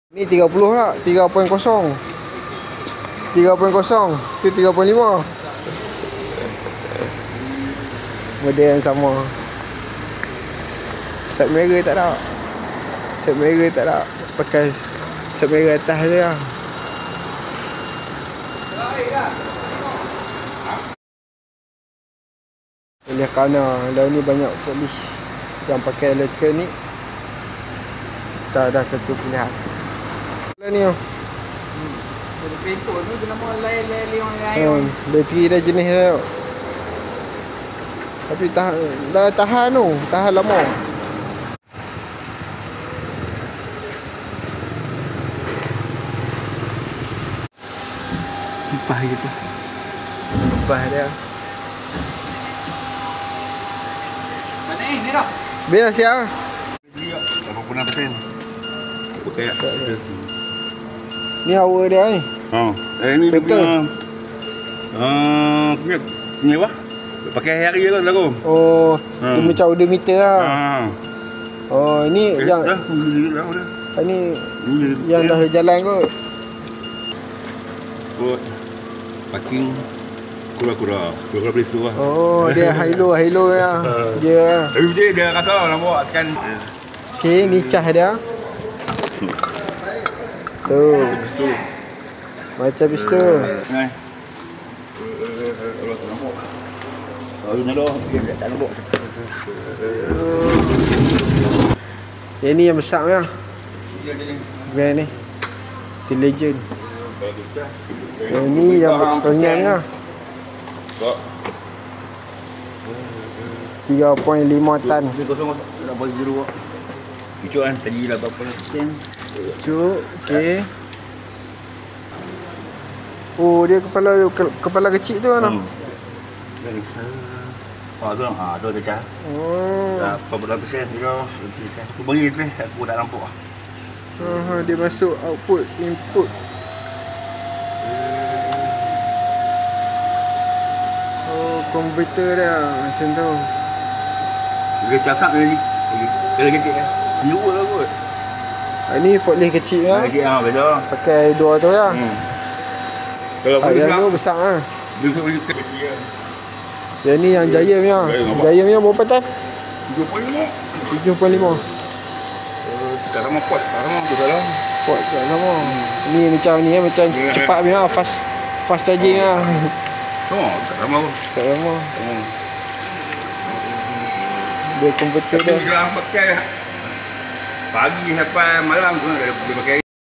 Ni 30 lah, 3.0. 3.0, tu 3.5. Model yang sama. Set merah tak ada. Set merah tak ada. Pakai set merah atas je lah. Oleh kerana dah ni banyak polis yang pakai elektronik, tak ada satu pilihan. Lah ni kereta tu dia nama lain. bateri dah jenis dia. Tapi dah tahan tu, tahan lama. Kipas gitu. Kipas dia. Mana ni dah? Biar siap. Berapa pun persen? Okey. Ni hour dia ni. Ni dia betul. Punya apa? Pakai hari lah lagu. Oh, dia macam odometer lah. Oh, ini yang ni yang dah jalan kot. Kot parking kura-kura beli tu lah. Oh, dia high-low ya. Dia. Tapi dia kata nak bawa kan. Okey, ni cas dia. Tu. Macam pistol. Nah. Yang ni yang besar ya. Brand ni. The Legend. Yang ni yang ringan ya. 3.5 tan. Nak bagi dulu. Cucuk kan tadi lah berapa persen? Cucuk, okey. Oh, dia kepala kecil tu mana? Tu dia cah. Oh. Berapa persen dia? Aku bagi tu aku tak nampak. Dia masuk output, input. Oh, komputer dia macam tu. Dia cakap tadi. Dia kecil kan. Dia lah kot. Ini forklift kecil lah. Kecil ah, beza. Pakai dua tu ya. Kalau yang tu besar ah. Dia kecil lah. Yang ni yang Jaya punya. Jaya punya berapa tan? 7.5. 7.5. Tak sama pot. Tak sama tu salah. Pot tak sama. Ni macam ni macam cepat punya fast charging ah. Tak sama pun. Tak sama. Dia komputer dia. Dia pakai pagi sampai malam tu dia pakai.